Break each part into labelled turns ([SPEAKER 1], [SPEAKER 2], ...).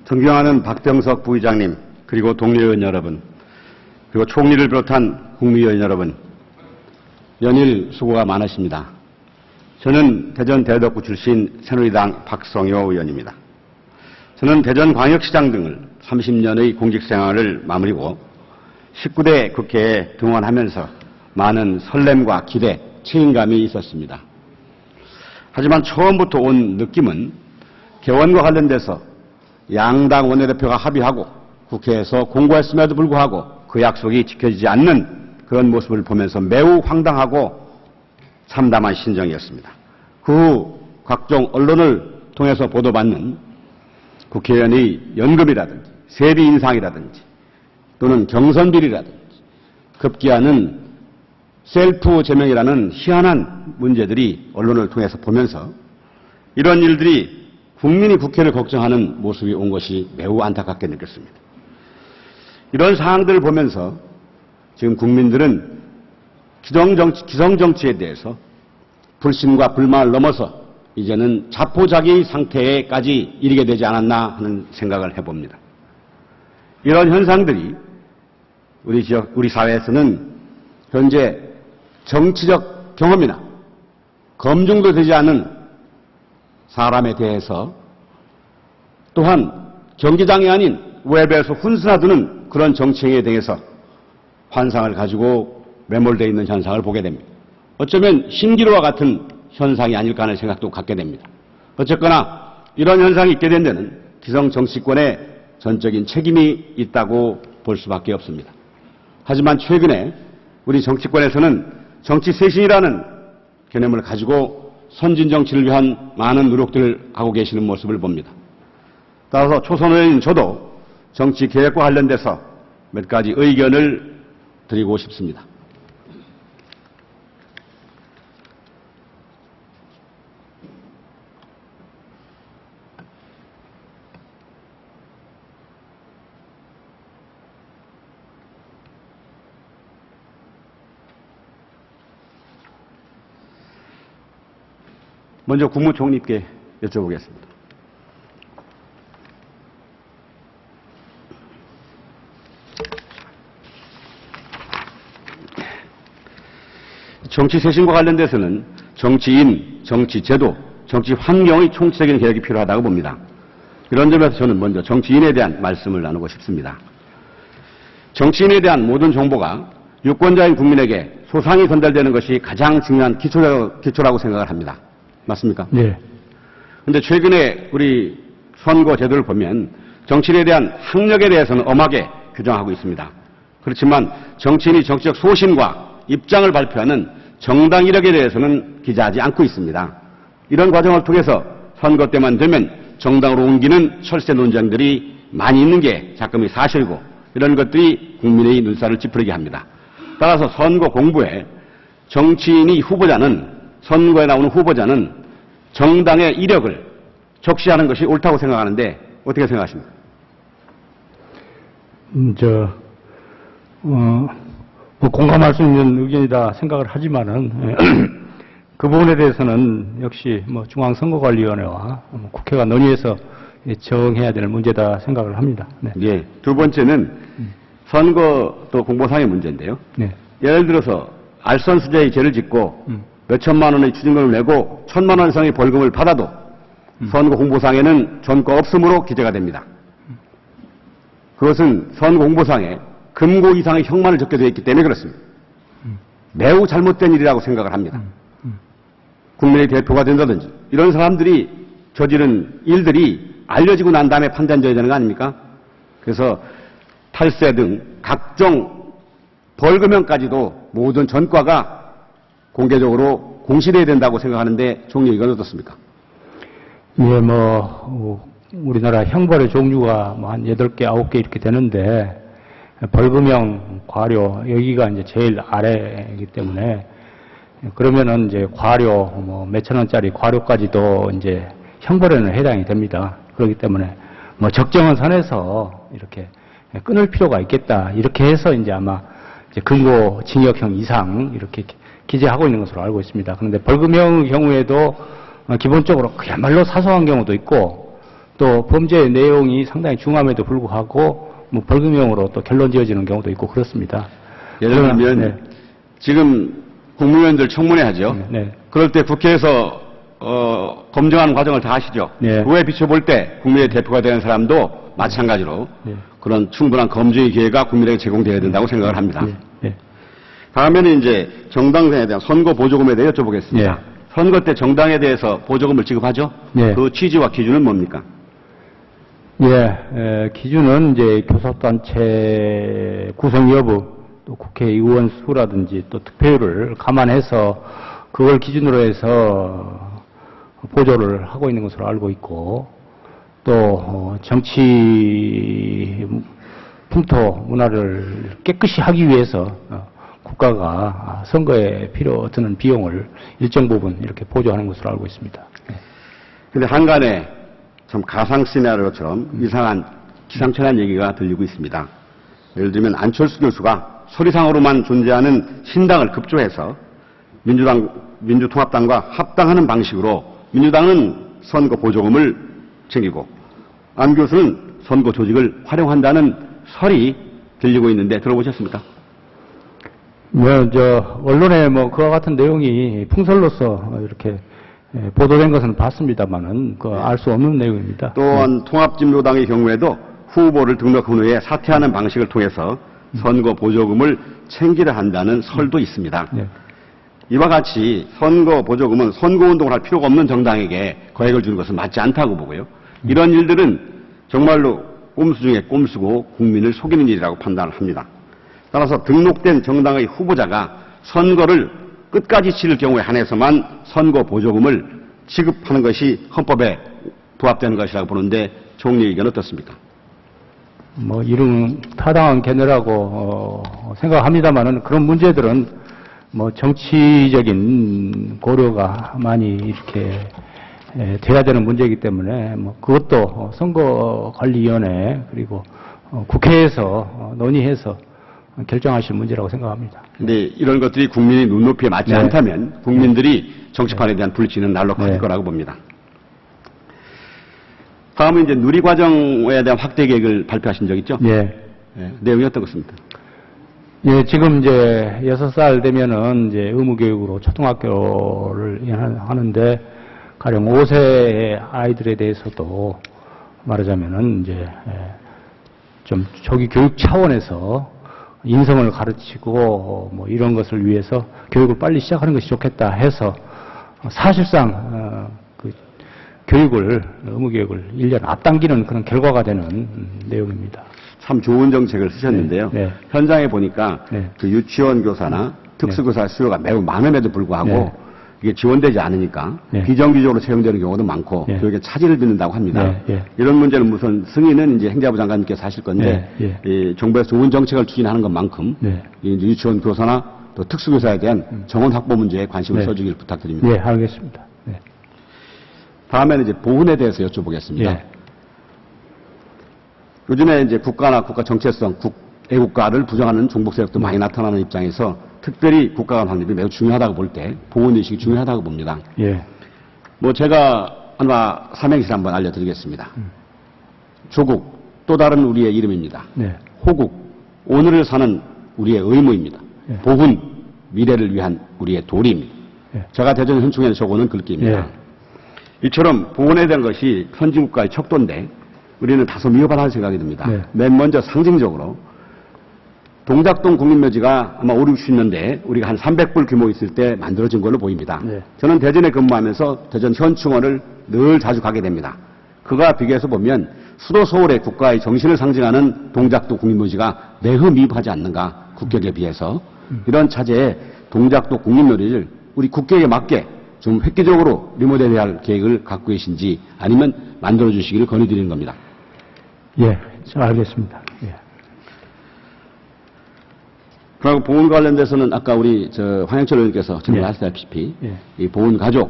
[SPEAKER 1] 존경하는 박병석 부의장님, 그리고 동료 의원 여러분, 그리고 총리를 비롯한 국무위원 여러분, 연일 수고가 많으십니다. 저는 대전 대덕구 출신 새누리당 박성효 의원입니다. 저는 대전광역시장 등을 30년의 공직생활을 마무리고 19대 국회에 등원하면서 많은 설렘과 기대, 책임감이 있었습니다. 하지만 처음부터 온 느낌은 개원과 관련돼서 양당 원내대표가 합의하고 국회에서 공고했음에도 불구하고 그 약속이 지켜지지 않는 그런 모습을 보면서 매우 황당하고 참담한 심정이었습니다. 그 후 각종 언론을 통해서 보도받는 국회의원의 연금이라든지 세비 인상이라든지 또는 경선 비리라든지 급기야는 셀프 제명이라는 희한한 문제들이 언론을 통해서 보면서 이런 일들이 국민이 국회를 걱정하는 모습이 온 것이 매우 안타깝게 느꼈습니다. 이런 상황들을 보면서 지금 국민들은 기성정치에 대해서 불신과 불만을 넘어서 이제는 자포자기 상태에까지 이르게 되지 않았나 하는 생각을 해봅니다. 이런 현상들이 우리 사회에서는 현재 정치적 경험이나 검증도 되지 않은 사람에 대해서 또한 경기장이 아닌 웹에서 훈수나두는 그런 정치행위에 대해서 환상을 가지고 매몰되어 있는 현상을 보게 됩니다. 어쩌면 신기루와 같은 현상이 아닐까 하는 생각도 갖게 됩니다. 어쨌거나 이런 현상이 있게 된 데는 기성 정치권의 전적인 책임이 있다고 볼 수밖에 없습니다. 하지만 최근에 우리 정치권에서는 정치 쇄신이라는 개념을 가지고 선진 정치를 위한 많은 노력들을 하고 계시는 모습을 봅니다. 따라서 초선 의원인 저도 정치 개혁과 관련돼서 몇 가지 의견을 드리고 싶습니다. 먼저 국무총리께 여쭤보겠습니다. 정치 쇄신과 관련돼서는 정치인, 정치 제도, 정치 환경의 총체적인 개혁이 필요하다고 봅니다. 이런 점에서 저는 먼저 정치인에 대한 말씀을 나누고 싶습니다. 정치인에 대한 모든 정보가 유권자인 국민에게 소상히 전달되는 것이 가장 중요한 기초라고 생각을 합니다. 맞습니까?
[SPEAKER 2] 네.
[SPEAKER 1] 그런데 최근에 우리 선거 제도를 보면 정치인에 대한 학력에 대해서는 엄하게 규정하고 있습니다. 그렇지만 정치인이 정치적 소신과 입장을 발표하는 정당 이력에 대해서는 기재하지 않고 있습니다. 이런 과정을 통해서 선거 때만 되면 정당으로 옮기는 철새 논쟁들이 많이 있는 게 작금이 사실고 이런 것들이 국민의 눈살을 찌푸리게 합니다. 따라서 선거 공부에 정치인이 선거에 나오는 후보자는 정당의 이력을 적시하는 것이 옳다고 생각하는데 어떻게 생각하십니까?
[SPEAKER 2] 공감할 수 있는 의견이다 생각을 하지만은 그 부분에 대해서는 역시 중앙선거관리위원회와 국회가 논의해서 정해야 될 문제다 생각을 합니다. 네.
[SPEAKER 1] 예. 두 번째는 선거 또 공보상의 문제인데요.
[SPEAKER 2] 네.
[SPEAKER 1] 예를 들어서 알선수재의 죄를 짓고 몇천만 원의 추징금을 내고 1,000만 원 이상의 벌금을 받아도 선거 공보상에는 전과 없음으로 기재가 됩니다. 그것은 선거 공보상에 금고 이상의 형만을 적게 되어 있기 때문에 그렇습니다. 매우 잘못된 일이라고 생각을 합니다. 국민의 대표가 된다든지 이런 사람들이 저지른 일들이 알려지고 난 다음에 판단져야 되는 거 아닙니까? 그래서 탈세 등 각종 벌금형까지도 모든 전과가 공개적으로 공시돼야 된다고 생각하는데 총리 이건 어떻습니까?
[SPEAKER 2] 예, 우리나라 형벌의 종류가 한 8개, 9개 이렇게 되는데 벌금형, 과료 여기가 이제 제일 아래이기 때문에 그러면은 이제 과료 몇천 원짜리 과료까지도 이제 형벌에는 해당이 됩니다. 그렇기 때문에 적정한 선에서 이렇게 끊을 필요가 있겠다. 이렇게 해서 이제 아마 이제 금고 징역형 이상 이렇게 기재하고 있는 것으로 알고 있습니다. 그런데 벌금형 경우에도 기본적으로 그야말로 사소한 경우도 있고 또 범죄의 내용이 상당히 중함에도 불구하고 뭐 벌금형으로 또 결론 지어지는 경우도 있고 그렇습니다.
[SPEAKER 1] 예를 들면
[SPEAKER 2] 네.
[SPEAKER 1] 지금 국무위원들 청문회 하죠.
[SPEAKER 2] 네.
[SPEAKER 1] 그럴 때 국회에서 검증하는 과정을 다 아시죠.
[SPEAKER 2] 네.
[SPEAKER 1] 그에 비춰볼 때 국민의 대표가 되는 사람도 마찬가지로
[SPEAKER 2] 네.
[SPEAKER 1] 그런 충분한 검증의 기회가 국민에게 제공되어야 된다고 생각을 합니다.
[SPEAKER 2] 네. 네.
[SPEAKER 1] 다음에는 이제 정당에 대한 선거 보조금에 대해 여쭤보겠습니다.
[SPEAKER 2] 네.
[SPEAKER 1] 선거 때 정당에 대해서 보조금을 지급하죠.
[SPEAKER 2] 네.
[SPEAKER 1] 그 취지와 기준은 뭡니까?
[SPEAKER 2] 예, 기준은 이제 교섭단체 구성 여부, 또 국회의원 수라든지 또 득표율을 감안해서 그걸 기준으로 해서 보조를 하고 있는 것으로 알고 있고, 또 정치 풍토 문화를 깨끗이 하기 위해서 국가가 선거에 필요 드는 비용을 일정 부분 이렇게 보조하는 것으로 알고 있습니다.
[SPEAKER 1] 근데 한간에 참 가상 시나리오처럼 이상한 기상천외한 얘기가 들리고 있습니다. 예를 들면 안철수 교수가 소리상으로만 존재하는 신당을 급조해서 민주통합당과 합당하는 방식으로 민주당은 선거 보조금을 챙기고 안 교수는 선거 조직을 활용한다는 설이 들리고 있는데 들어보셨습니까?
[SPEAKER 2] 언론에 그와 같은 내용이 풍설로서 이렇게 보도된 것은 봤습니다만은, 알 수 없는 내용입니다.
[SPEAKER 1] 또한 통합진보당의 경우에도 후보를 등록한 후에 사퇴하는 방식을 통해서 선거 보조금을 챙기려 한다는 설도 있습니다.
[SPEAKER 2] 네.
[SPEAKER 1] 이와 같이 선거 보조금은 선거운동을 할 필요가 없는 정당에게 거액을 주는 것은 맞지 않다고 보고요. 이런 일들은 정말로 꼼수 중에 꼼수고 국민을 속이는 일이라고 판단을 합니다. 따라서 등록된 정당의 후보자가 선거를 끝까지 치를 경우에 한해서만 선거 보조금을 지급하는 것이 헌법에 부합되는 것이라고 보는데 총리 의견 어떻습니까?
[SPEAKER 2] 이름 타당한 견해라고 생각합니다만은 그런 문제들은 정치적인 고려가 많이 이렇게 돼야 되는 문제이기 때문에 그것도 선거관리위원회 그리고 국회에서 논의해서 결정하실 문제라고 생각합니다.
[SPEAKER 1] 근데 이런 것들이 국민의 눈높이에 맞지
[SPEAKER 2] 네.
[SPEAKER 1] 않다면 국민들이 정치판에 대한 불신은 날로 커질 거라고 봅니다. 다음은 이제 누리과정에 대한 확대 계획을 발표하신 적 있죠?
[SPEAKER 2] 예.
[SPEAKER 1] 내용이 어떤 것입니까?
[SPEAKER 2] 예, 지금 이제 6살 되면은 이제 의무교육으로 초등학교를 하는데 가령 5세 아이들에 대해서도 말하자면은 이제 좀 조기 교육 차원에서 인성을 가르치고 이런 것을 위해서 교육을 빨리 시작하는 것이 좋겠다 해서 사실상 그 교육을 의무교육을 1년 앞당기는 그런 결과가 되는 내용입니다.
[SPEAKER 1] 참 좋은 정책을 쓰셨는데요.
[SPEAKER 2] 네.
[SPEAKER 1] 현장에 보니까
[SPEAKER 2] 네.
[SPEAKER 1] 그 유치원 교사나 특수교사 수요가 매우 많음에도 불구하고
[SPEAKER 2] 네.
[SPEAKER 1] 이게 지원되지 않으니까
[SPEAKER 2] 네.
[SPEAKER 1] 비정규직으로 채용되는 경우도 많고
[SPEAKER 2] 네.
[SPEAKER 1] 교육에 차질을 빚는다고 합니다.
[SPEAKER 2] 네. 네.
[SPEAKER 1] 이런 문제는 우선 승인은 이제 행자부 장관님께서 하실 건데
[SPEAKER 2] 네.
[SPEAKER 1] 이 정부에서 좋은 정책을 추진하는 것만큼
[SPEAKER 2] 네.
[SPEAKER 1] 이 유치원 교사나 또 특수교사에 대한 정원 확보 문제에 관심을
[SPEAKER 2] 네.
[SPEAKER 1] 써주길 부탁드립니다.
[SPEAKER 2] 네, 알겠습니다. 네.
[SPEAKER 1] 다음에는 이제 보훈에 대해서 여쭤보겠습니다.
[SPEAKER 2] 예.
[SPEAKER 1] 요즘에 이제 국가나 국가 정체성, 애국가를 부정하는 종북 세력도 많이 나타나는 입장에서 특별히 국가 간 확립이 매우 중요하다고 볼 때 보훈 의식이 중요하다고 봅니다.
[SPEAKER 2] 예.
[SPEAKER 1] 제가 하나 삼행시를 한번 알려드리겠습니다. 조국, 또 다른 우리의 이름입니다.
[SPEAKER 2] 네.
[SPEAKER 1] 호국, 오늘을 사는 우리의 의무입니다.
[SPEAKER 2] 예.
[SPEAKER 1] 보훈, 미래를 위한 우리의 도리입니다.
[SPEAKER 2] 예.
[SPEAKER 1] 제가 대전 현충에 적어놓은 글귀입니다.
[SPEAKER 2] 예.
[SPEAKER 1] 이처럼 보훈에 대한 것이 선진국가의 척도인데 우리는 다소 미흡하다는 생각이 듭니다.
[SPEAKER 2] 네.
[SPEAKER 1] 맨 먼저 상징적으로 동작동 국민묘지가 아마 5, 60년대에 우리가 한 300불 규모 있을 때 만들어진 걸로 보입니다.
[SPEAKER 2] 네.
[SPEAKER 1] 저는 대전에 근무하면서 대전 현충원을 늘 자주 가게 됩니다. 그가 비교해서 보면 수도 서울의 국가의 정신을 상징하는 동작동 국민묘지가 매우 미흡하지 않는가, 국격에 비해서. 이런 차제에 동작동 국민묘지를 우리 국격에 맞게 좀 획기적으로 리모델해야 할 계획을 갖고 계신지 아니면 만들어주시기를 건의드리는 겁니다.
[SPEAKER 2] 예, 잘 알겠습니다. 예.
[SPEAKER 1] 그리고 보훈 관련돼서는 아까 우리 황영철 의원께서 질문하셨다시피
[SPEAKER 2] 예.
[SPEAKER 1] 이 보훈 가족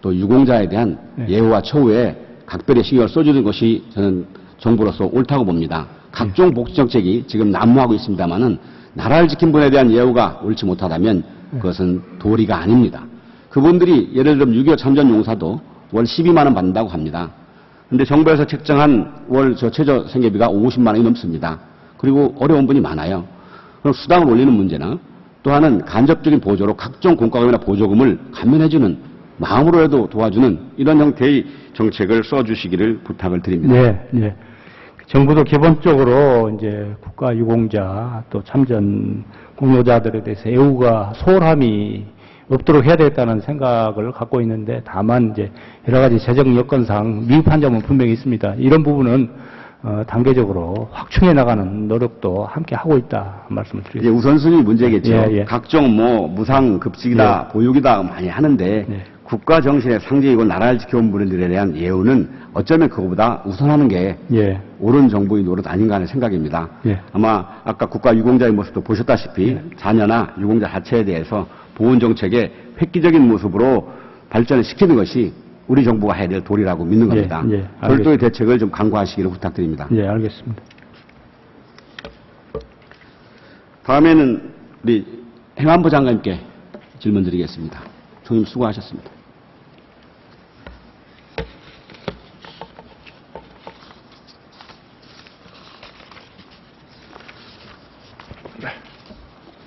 [SPEAKER 1] 또 유공자에 대한
[SPEAKER 2] 예.
[SPEAKER 1] 예우와 처우에 각별히 신경을 써주는 것이 저는 정부로서 옳다고 봅니다. 각종 복지 정책이 지금 난무하고 있습니다만은 나라를 지킨 분에 대한 예우가 옳지 못하다면 그것은 도리가 아닙니다. 그분들이 예를 들면 6.25 참전 용사도 월 12만 원 받는다고 합니다. 근데 정부에서 책정한 월 최저 생계비가 50만 원이 넘습니다. 그리고 어려운 분이 많아요. 그럼 수당을 올리는 문제나 또 하나는 간접적인 보조로 각종 공과금이나 보조금을 감면해주는 마음으로라도 도와주는 이런 형태의 정책을 써주시기를 부탁을 드립니다.
[SPEAKER 2] 네, 네. 정부도 기본적으로 이제 국가 유공자 또 참전 공로자들에 대해서 애우가 소홀함이 없도록 해야 되겠다는 생각을 갖고 있는데 다만 이제 여러 가지 재정 여건상 미흡한 점은 분명히 있습니다. 이런 부분은 단계적으로 확충해 나가는 노력도 함께 하고 있다 말씀을 드리겠습니다.
[SPEAKER 1] 이제 우선순위 문제겠죠.
[SPEAKER 2] 예, 예.
[SPEAKER 1] 각종 뭐 무상급식이다, 보육이다 많이 하는데
[SPEAKER 2] 예.
[SPEAKER 1] 국가 정신의 상징이고 나라를 지켜온 분들에 대한 예우는 어쩌면 그거보다 우선하는 게
[SPEAKER 2] 예.
[SPEAKER 1] 옳은 정부의 노릇 아닌가 하는 생각입니다.
[SPEAKER 2] 예.
[SPEAKER 1] 아마 아까 국가 유공자의 모습도 보셨다시피 자녀나 유공자 자체에 대해서 보훈 정책의 획기적인 모습으로 발전을 시키는 것이 우리 정부가 해야 될 도리라고 믿는 겁니다.
[SPEAKER 2] 예,
[SPEAKER 1] 별도의 대책을 좀 강구하시기를 부탁드립니다.
[SPEAKER 2] 예, 알겠습니다.
[SPEAKER 1] 다음에는 우리 행안부 장관님께 질문 드리겠습니다. 총님 수고하셨습니다.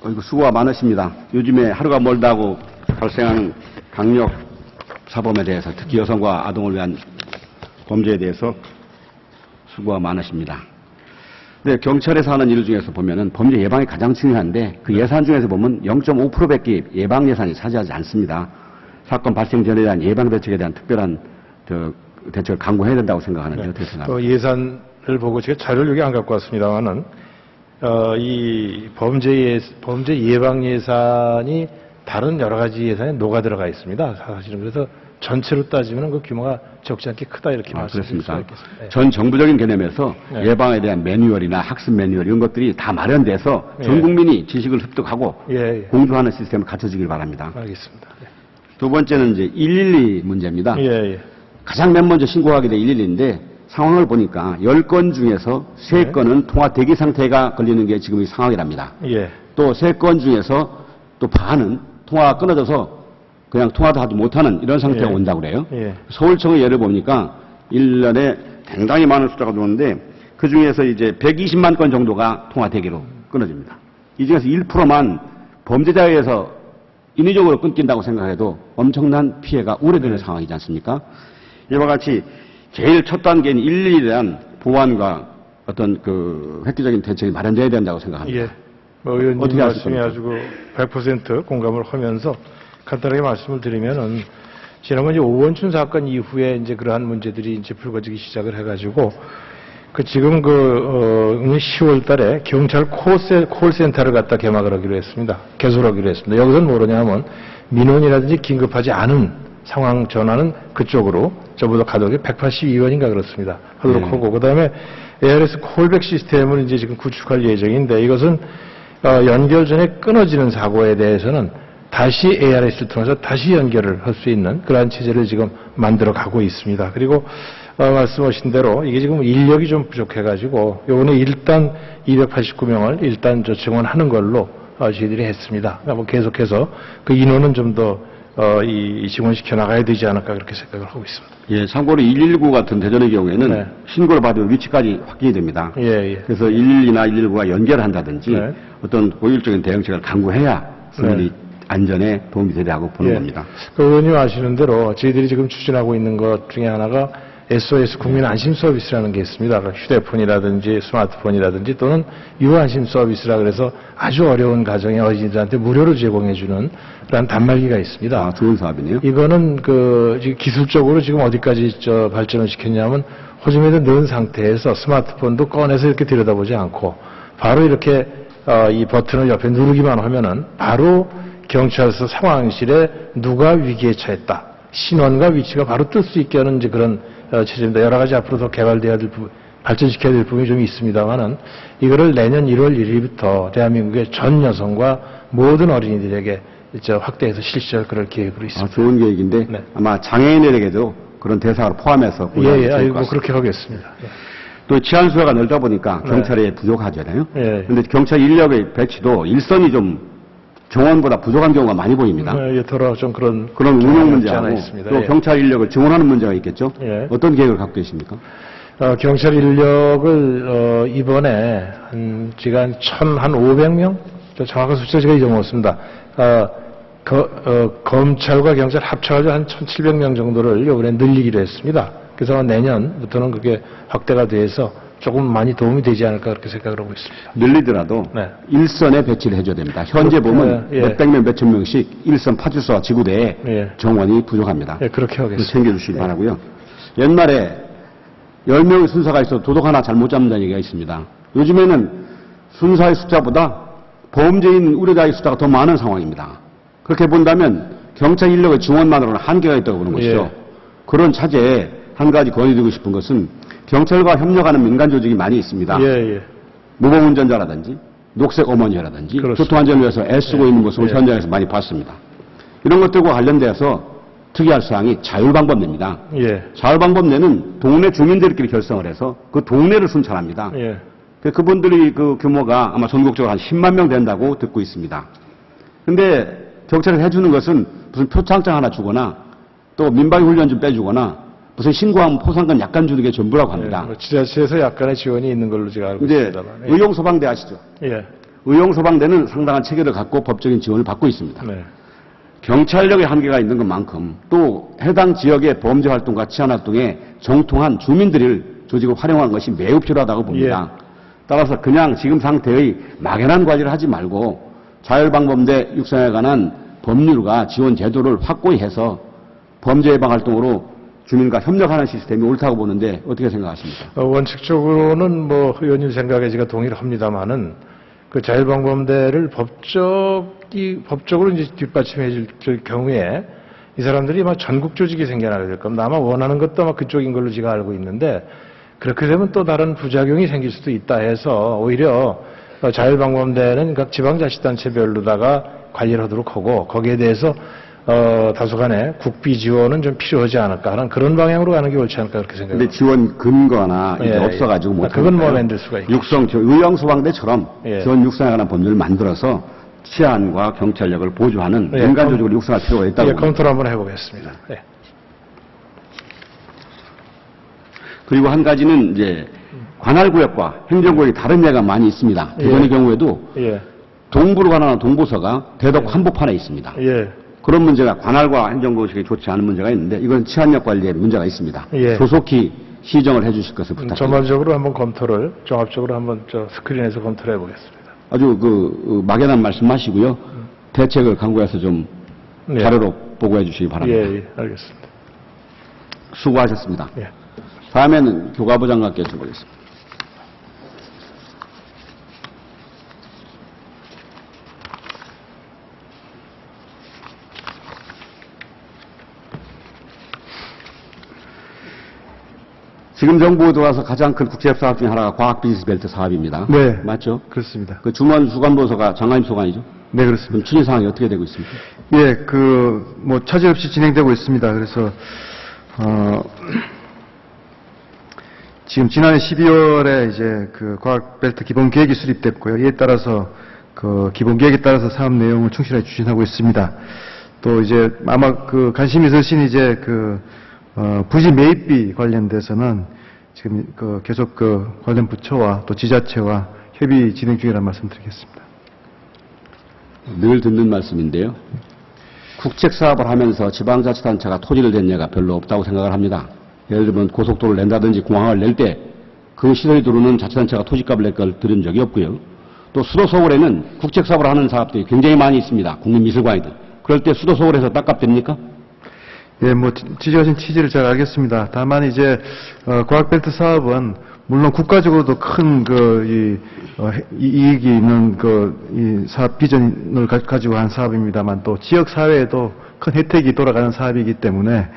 [SPEAKER 1] 이거 수고가 많으십니다. 요즘에 하루가 멀다고 발생하는 강력 사범에 대해서 특히 여성과 아동을 위한 범죄에 대해서 수고가 많으십니다. 네, 경찰에서 하는 일 중에서 보면은 범죄 예방이 가장 중요한데 그 예산 중에서 보면 0.5%밖에 예방 예산이 차지하지 않습니다. 사건 발생 전에 대한 예방 대책에 대한 특별한 대책을 강구해야 된다고 생각하는데 어떻게 생각합니까?
[SPEAKER 3] 예산을 보고 제가 자료를 여기 안 갖고 왔습니다만은 이 범죄 예방 예산이 다른 여러 가지 예산에 녹아 들어가 있습니다. 사실은 그래서 전체로 따지면 그 규모가 적지 않게 크다 이렇게 말씀드릴 수가 있겠습니다. 네.
[SPEAKER 1] 전 정부적인 개념에서
[SPEAKER 3] 네.
[SPEAKER 1] 예방에 대한 매뉴얼이나 학습 매뉴얼 이런 것들이 다 마련돼서
[SPEAKER 3] 예.
[SPEAKER 1] 전 국민이 지식을 습득하고
[SPEAKER 3] 예, 예.
[SPEAKER 1] 공유하는 시스템을 갖춰지길 바랍니다.
[SPEAKER 3] 알겠습니다. 네.
[SPEAKER 1] 두 번째는 이제 112 문제입니다.
[SPEAKER 3] 예, 예.
[SPEAKER 1] 가장 맨 먼저 신고하게 돼 112인데 상황을 보니까 10건 중에서 3건은 통화 대기 상태가 걸리는 게 지금의 상황이랍니다.
[SPEAKER 3] 예.
[SPEAKER 1] 또 3건 중에서 또 반은 통화가 끊어져서 그냥 통화도 하지 못하는 이런 상태가
[SPEAKER 3] 예.
[SPEAKER 1] 온다고 그래요.
[SPEAKER 3] 예.
[SPEAKER 1] 서울청의 예를 보니까 1년에 굉장히 많은 숫자가 들어오는데 그 중에서 이제 120만 건 정도가 통화 대기로 끊어집니다. 이 중에서 1%만 범죄자에 의해서 인위적으로 끊긴다고 생각해도 엄청난 피해가 우려되는 상황이지 않습니까? 이와 같이 제일 첫 단계인 112에 대한 보완과 어떤 획기적인 대책이 마련돼야 된다고 생각합니다.
[SPEAKER 3] 예. 의원님
[SPEAKER 1] 어떻게
[SPEAKER 3] 말씀이
[SPEAKER 1] 하실
[SPEAKER 3] 아주 100% 공감을 하면서 간단하게 말씀을 드리면은 지난번 이제 오원춘 사건 이후에 이제 그러한 문제들이 이제 불거지기 시작을 해가지고 지금 10월 달에 경찰 콜센터를 갖다 개막을 하기로 했습니다. 개설하기로 했습니다. 여기서는 뭐냐면 민원이라든지 긴급하지 않은 상황 전화는 그쪽으로 저보다 가덕이 182원인가 그렇습니다. 하도록 하고 그다음에 ARS 콜백 시스템을 이제 지금 구축할 예정인데 이것은 연결 전에 끊어지는 사고에 대해서는 다시 ARS를 통해서 다시 연결을 할 수 있는 그러한 체제를 지금 만들어 가고 있습니다. 그리고 말씀하신 대로 이게 지금 인력이 좀 부족해가지고 요번에 일단 289명을 일단 증원하는 걸로 저희들이 했습니다. 그러니까 계속해서 그 인원은 좀 더 지원시켜 나가야 되지 않을까 그렇게 생각을 하고 있습니다.
[SPEAKER 1] 예, 참고로 119 같은 대전의 경우에는
[SPEAKER 3] 네.
[SPEAKER 1] 신고를 받으면 위치까지 확인이 됩니다.
[SPEAKER 3] 예, 예.
[SPEAKER 1] 그래서 112나 119가 연결을 한다든지
[SPEAKER 3] 네.
[SPEAKER 1] 어떤 고율적인 대응책을 강구해야 승리 안전에 도움이 되리라고 보는 겁니다.
[SPEAKER 3] 의원님 아시는 대로 저희들이 지금 추진하고 있는 것 중에 하나가 SOS 국민 안심 서비스라는 게 있습니다. 휴대폰이라든지 스마트폰이라든지 또는 유안심 서비스라 그래서 아주 어려운 가정의 어린이들한테 무료로 제공해주는 그런 단말기가 있습니다.
[SPEAKER 1] 아, 좋은 사업이네요.
[SPEAKER 3] 이거는 지금 기술적으로 지금 어디까지 발전을 시켰냐면 호주머니에 넣은 상태에서 스마트폰도 꺼내서 이렇게 들여다보지 않고 바로 이렇게 이 버튼을 옆에 누르기만 하면은 바로 경찰서 상황실에 누가 위기에 처했다. 신원과 위치가 바로 뜰 수 있게 하는 이제 그런 체제입니다. 여러 가지 앞으로 더 개발돼야 될 부분, 발전시켜야 될 부분이 좀 있습니다만은 이거를 내년 1월 1일부터 대한민국의 전 여성과 모든 어린이들에게 확대해서 실시할 그럴 계획으로 있습니다.
[SPEAKER 1] 아, 좋은 계획인데
[SPEAKER 3] 네.
[SPEAKER 1] 아마 장애인에게도 그런 대상을 포함해서
[SPEAKER 3] 예,
[SPEAKER 1] 좋을 것
[SPEAKER 3] 뭐
[SPEAKER 1] 같습니다.
[SPEAKER 3] 그렇게 하겠습니다. 예.
[SPEAKER 1] 또 치안 수요가 넓다 보니까
[SPEAKER 3] 네.
[SPEAKER 1] 경찰에 부족하잖아요.
[SPEAKER 3] 예.
[SPEAKER 1] 그런데 경찰 인력의 배치도 일선이 좀 정원보다 부족한 경우가 많이 보입니다.
[SPEAKER 3] 더러 좀 그런
[SPEAKER 1] 운영
[SPEAKER 3] 없지 않아
[SPEAKER 1] 문제하고
[SPEAKER 3] 있습니다.
[SPEAKER 1] 또
[SPEAKER 3] 예.
[SPEAKER 1] 경찰 인력을 증원하는 문제가 있겠죠.
[SPEAKER 3] 예.
[SPEAKER 1] 어떤 계획을 갖고 계십니까?
[SPEAKER 3] 경찰 인력을 이번에 지금 한 1,500명? 정확한 숫자 제가 잊어먹었습니다. 검찰과 경찰 합쳐가지고 한 1,700명 정도를 이번에 늘리기로 했습니다. 그래서 내년부터는 그게 확대가 돼서 조금 많이 도움이 되지 않을까 그렇게 생각을 하고 있습니다.
[SPEAKER 1] 늘리더라도
[SPEAKER 3] 네.
[SPEAKER 1] 일선에 배치를 해줘야 됩니다. 현재 보면
[SPEAKER 3] 예.
[SPEAKER 1] 몇백 명, 몇천 명씩 일선 파출소와 지구대에
[SPEAKER 3] 예.
[SPEAKER 1] 정원이 부족합니다.
[SPEAKER 3] 예, 그렇게 하겠습니다.
[SPEAKER 1] 챙겨주시기 바라고요. 옛날에 10명의 순사가 있어도 도둑 하나 잘못 잡는다는 얘기가 있습니다. 요즘에는 순사의 숫자보다 범죄인 우려자의 숫자가 더 많은 상황입니다. 그렇게 본다면 경찰 인력의 증원만으로는 한계가 있다고 보는 것이죠.
[SPEAKER 3] 예.
[SPEAKER 1] 그런 차제에 한 가지 건의드리고 싶은 것은 경찰과 협력하는 민간 조직이 많이 있습니다.
[SPEAKER 3] 예.
[SPEAKER 1] 무공운전자라든지 녹색 어머니라든지
[SPEAKER 3] 그렇습니다.
[SPEAKER 1] 교통안전을 위해서 애쓰고 있는 모습을
[SPEAKER 3] 예.
[SPEAKER 1] 현장에서 많이 봤습니다. 이런 것들과 관련돼서 특이할 사항이 자율방법내입니다.
[SPEAKER 3] 예.
[SPEAKER 1] 자율방법내는 동네 주민들끼리 결성을 해서 그 동네를 순찰합니다.
[SPEAKER 3] 예.
[SPEAKER 1] 그분들이 그 규모가 아마 전국적으로 한 10만 명 된다고 듣고 있습니다. 근데 경찰이 해주는 것은 무슨 표창장 하나 주거나 또 민방위 훈련 좀 빼주거나 무슨 신고하면 포상금 약간 주는 게 전부라고 합니다.
[SPEAKER 3] 지자체에서 약간의 지원이 있는 걸로 제가 알고
[SPEAKER 1] 이제
[SPEAKER 3] 있습니다만. 예.
[SPEAKER 1] 의용소방대 아시죠?
[SPEAKER 3] 예.
[SPEAKER 1] 의용소방대는 상당한 체계를 갖고 법적인 지원을 받고 있습니다.
[SPEAKER 3] 네.
[SPEAKER 1] 경찰력의 한계가 있는 것만큼 또 해당 지역의 범죄 활동과 치안 활동에 정통한 주민들을 조직을 활용하는 것이 매우 필요하다고 봅니다. 따라서 그냥 지금 상태의 막연한 관리를 하지 말고 자율방법대 육성에 관한 법률과 지원 제도를 확고히 해서 범죄 예방 활동으로 주민과 협력하는 시스템이 옳다고 보는데 어떻게 생각하십니까?
[SPEAKER 3] 원칙적으로는 뭐 의원님 생각에 제가 동의를 합니다만은 그 자율방법대를 법적으로 이제 뒷받침해 줄 경우에 이 사람들이 막 전국 조직이 생겨나게 될 겁니다. 아마 원하는 것도 아마 그쪽인 걸로 제가 알고 있는데 그렇게 되면 또 다른 부작용이 생길 수도 있다 해서 오히려 자율방법대는 각 지방자치단체별로다가 관리를 하도록 하고 거기에 대해서 다소간의 국비 지원은 좀 필요하지 않을까 하는 그런 방향으로 가는 게 옳지 않을까 그렇게 생각합니다.
[SPEAKER 1] 근데 지원 근거나 이게
[SPEAKER 3] 예,
[SPEAKER 1] 없어가지고
[SPEAKER 3] 예.
[SPEAKER 1] 못
[SPEAKER 3] 그건 뭐 만들 수가 있죠.
[SPEAKER 1] 육성, 의용소방대처럼
[SPEAKER 3] 예.
[SPEAKER 1] 지원 육성에 관한 법률을 만들어서 치안과 경찰력을 보조하는
[SPEAKER 3] 예,
[SPEAKER 1] 민간 조직을 육성할 필요가 있다고
[SPEAKER 3] 예,
[SPEAKER 1] 봅니다.
[SPEAKER 3] 검토를 한번 해보겠습니다. 예.
[SPEAKER 1] 그리고 한 가지는 이제 관할구역과 행정구역이 다른 예가 많이 있습니다. 대전의 경우에도
[SPEAKER 3] 예.
[SPEAKER 1] 동부로 관할하는 동부서가 대덕 한복판에 있습니다.
[SPEAKER 3] 예.
[SPEAKER 1] 그런 문제가 관할과 행정구역이 좋지 않은 문제가 있는데 이건 치안력 관리에 문제가 있습니다.
[SPEAKER 3] 예.
[SPEAKER 1] 조속히 시정을 해주실 것을 부탁드립니다.
[SPEAKER 3] 전반적으로 한번 검토를 종합적으로 한번 스크린에서 검토를 해보겠습니다.
[SPEAKER 1] 아주 막연한 말씀 마시고요. 대책을 강구해서 좀
[SPEAKER 3] 예.
[SPEAKER 1] 자료로 보고해 주시기 바랍니다.
[SPEAKER 3] 예, 예, 알겠습니다.
[SPEAKER 1] 수고하셨습니다.
[SPEAKER 3] 예.
[SPEAKER 1] 다음에는 교과부 장관께 여쭤보겠습니다. 지금 정부에 들어와서 가장 큰 국제 사업 중에 하나가 과학 비즈니스 벨트 사업입니다.
[SPEAKER 4] 네.
[SPEAKER 1] 맞죠?
[SPEAKER 4] 그렇습니다.
[SPEAKER 1] 그 주무관 수관보서가 장관님 소관이죠?
[SPEAKER 4] 네, 그렇습니다.
[SPEAKER 1] 그럼 추진 상황이 어떻게 되고 있습니까?
[SPEAKER 4] 예, 차질 없이 진행되고 있습니다. 그래서, 지금 지난해 12월에 이제 그 과학벨트 기본 계획이 수립됐고요. 이에 따라서 그 기본 계획에 따라서 사업 내용을 충실하게 추진하고 있습니다. 또 이제 아마 그 관심 있으신 이제 부지 매입비 관련돼서는 지금 계속 관련 부처와 또 지자체와 협의 진행 중이라는 말씀 드리겠습니다.
[SPEAKER 1] 늘 듣는 말씀인데요. 국책사업을 하면서 지방자치단체가 토지를 댄 예가 별로 없다고 생각을 합니다. 예를 들면 고속도로를 낸다든지 공항을 낼 때 그 시설이 들어오는 자치단체가 토지값을 낼 걸 들은 적이 없고요. 또 수도 서울에는 국책사업을 하는 사업들이 굉장히 많이 있습니다. 국립미술관이든. 그럴 때 수도 서울에서 땅값 됩니까?
[SPEAKER 4] 예, 지적하신 취지를 잘 알겠습니다. 다만 이제 과학벨트 사업은 물론 국가적으로도 큰 이익이 있는 이 사업 비전을 가지고 한 사업입니다만 또 지역 사회에도 큰 혜택이 돌아가는 사업이기 때문에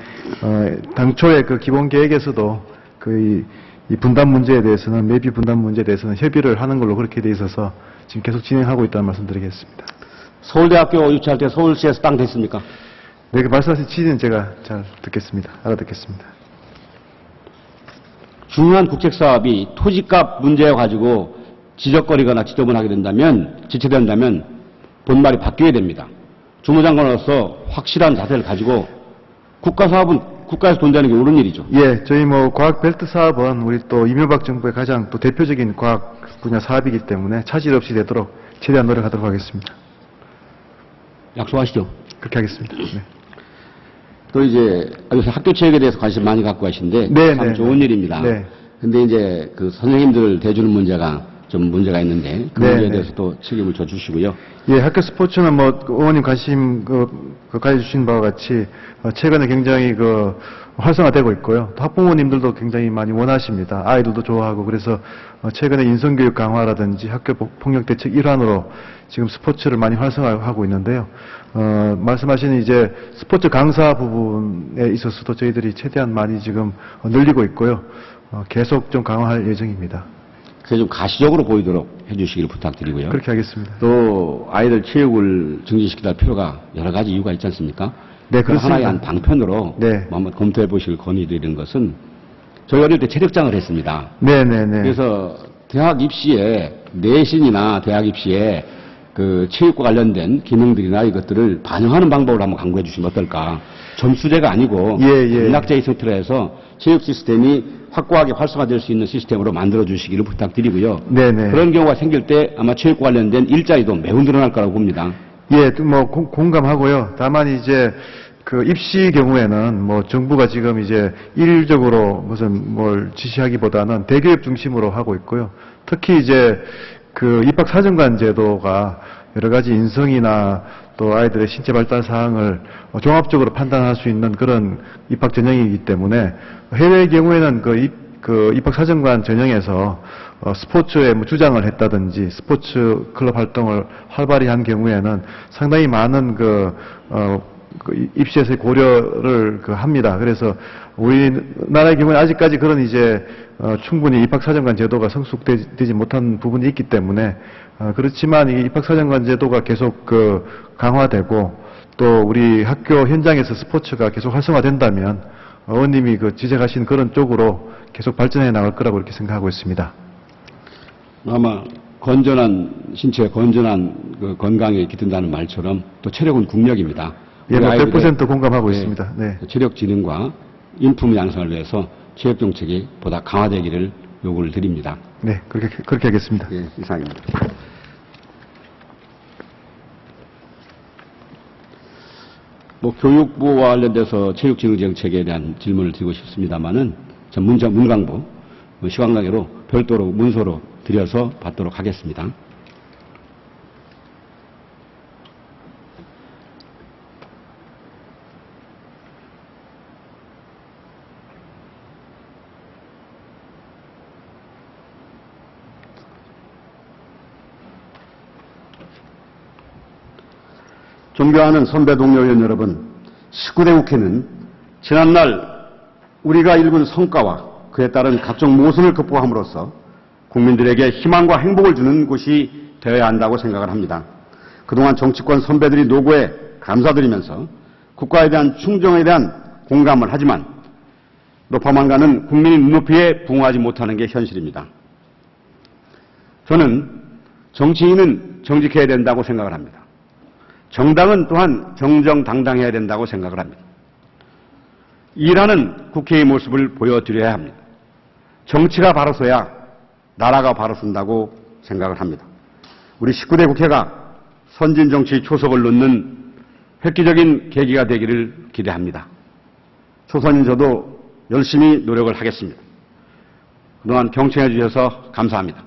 [SPEAKER 4] 당초에 그 기본 계획에서도 이 분담 문제에 대해서는 매비 분담 문제에 대해서는 협의를 하는 걸로 그렇게 돼 있어서 지금 계속 진행하고 있다는 말씀드리겠습니다.
[SPEAKER 1] 서울대학교 유치할 때 서울시에서 땅 됐습니까?
[SPEAKER 4] 네, 그 말씀하신 취지는 제가 잘 듣겠습니다. 알아듣겠습니다.
[SPEAKER 1] 중요한 국책사업이 토지값 문제 가지고 지적거리거나 지저분하게 된다면, 지체된다면 본말이 바뀌어야 됩니다. 주무장관으로서 확실한 자세를 가지고 국가 사업은 국가에서 돈 내는 게 옳은 일이죠.
[SPEAKER 4] 예, 저희 뭐 과학 벨트 사업은 우리 또 이명박 정부의 가장 또 대표적인 과학 분야 사업이기 때문에 차질 없이 되도록 최대한 노력하도록 하겠습니다.
[SPEAKER 1] 약속하시죠.
[SPEAKER 4] 그렇게 하겠습니다. 네.
[SPEAKER 1] 또 이제 요새 학교 체육에 대해서 관심 많이 갖고 가신데
[SPEAKER 4] 네,
[SPEAKER 1] 참
[SPEAKER 4] 네,
[SPEAKER 1] 좋은
[SPEAKER 4] 네.
[SPEAKER 1] 일입니다.
[SPEAKER 4] 네.
[SPEAKER 1] 근데 이제 그 선생님들 대주는 문제가 좀 문제가 있는데 그
[SPEAKER 4] 네,
[SPEAKER 1] 문제에
[SPEAKER 4] 네.
[SPEAKER 1] 대해서 또 책임을 져 주시고요.
[SPEAKER 4] 예, 학교 스포츠는 뭐 의원님 관심 가져주신 바와 같이 최근에 굉장히 활성화되고 있고요. 또 학부모님들도 굉장히 많이 원하십니다. 아이들도 좋아하고 그래서 최근에 인성교육 강화라든지 학교 폭력 대책 일환으로 지금 스포츠를 많이 활성화하고 있는데요. 말씀하신 이제 스포츠 강사 부분에 있어서도 저희들이 최대한 많이 지금 늘리고 있고요. 계속 좀 강화할 예정입니다.
[SPEAKER 1] 그래서 좀 가시적으로 보이도록 해주시기를 부탁드리고요.
[SPEAKER 4] 그렇게 하겠습니다.
[SPEAKER 1] 또 아이들 체육을 증진시켜야 할 필요가 여러 가지 이유가 있지 않습니까?
[SPEAKER 4] 네,
[SPEAKER 1] 그
[SPEAKER 4] 그렇습니다.
[SPEAKER 1] 하나의 한 방편으로
[SPEAKER 4] 네.
[SPEAKER 1] 한번 검토해 보실 건의드리는 것은 저희 어릴 때 체력장을 했습니다.
[SPEAKER 4] 네네네.
[SPEAKER 1] 그래서 대학 입시에 내신이나 대학 입시에 그 체육과 관련된 기능들이나 이것들을 반영하는 방법을 한번 강구해 주시면 어떨까? 점수제가 아니고
[SPEAKER 4] 예.
[SPEAKER 1] 단락제 형태로 해서 체육 시스템이 확고하게 활성화될 수 있는 시스템으로 만들어 주시기를 부탁드리고요.
[SPEAKER 4] 네네.
[SPEAKER 1] 그런 경우가 생길 때 아마 체육과 관련된 일자리도 매우 늘어날 거라고 봅니다.
[SPEAKER 4] 예, 뭐 공감하고요. 다만 이제 그 입시 경우에는 뭐 정부가 지금 이제 일률적으로 무슨 뭘 지시하기보다는 대교육 중심으로 하고 있고요. 특히 이제 그 입학사정관 제도가 여러 가지 인성이나 또 아이들의 신체 발달 사항을 종합적으로 판단할 수 있는 그런 입학 전형이기 때문에 해외의 경우에는 그 입학사정관 전형에서 스포츠에 뭐 주장을 했다든지 스포츠 클럽 활동을 활발히 한 경우에는 상당히 많은 그 입시에서의 고려를 합니다. 그래서 우리나라의 경우는 아직까지 그런 이제 충분히 입학사정관 제도가 성숙되지 못한 부분이 있기 때문에 그렇지만 이 입학사정관 제도가 계속 강화되고 또 우리 학교 현장에서 스포츠가 계속 활성화된다면 의원님이 지적하신 그런 쪽으로 계속 발전해 나갈 거라고 이렇게 생각하고 있습니다.
[SPEAKER 1] 아마 건전한 신체, 건전한 건강에 깃든다는 말처럼 또 체력은 국력입니다.
[SPEAKER 4] 예, 뭐
[SPEAKER 1] 우리 아이들의
[SPEAKER 4] 100% 공감하고 있습니다. 네.
[SPEAKER 1] 체력 진흥과 인품 양성을 위해서 체육 정책이 보다 강화되기를 요구를 드립니다.
[SPEAKER 4] 네, 그렇게 하겠습니다.
[SPEAKER 1] 예, 이상입니다. 뭐 교육부와 관련돼서 체육진흥 정책에 대한 질문을 드리고 싶습니다만은 전 문광부 시황강의로 별도로 문서로 드려서 받도록 하겠습니다. 존경하는 선배 동료 의원 여러분, 19대 국회는 지난날 우리가 이룬 성과와 그에 따른 각종 모순을 극복함으로써 국민들에게 희망과 행복을 주는 곳이 되어야 한다고 생각을 합니다. 그동안 정치권 선배들이 노고에 감사드리면서 국가에 대한 충정에 대한 공감을 하지만 높아만 가는 국민의 눈높이에 부응하지 못하는 게 현실입니다. 저는 정치인은 정직해야 된다고 생각을 합니다. 정당은 또한 정정당당해야 된다고 생각을 합니다. 일하는 국회의 모습을 보여드려야 합니다. 정치가 바로 서야 나라가 바로 선다고 생각을 합니다. 우리 19대 국회가 선진 정치 초석을 놓는 획기적인 계기가 되기를 기대합니다. 초선인 저도 열심히 노력을 하겠습니다. 그동안 경청해 주셔서 감사합니다.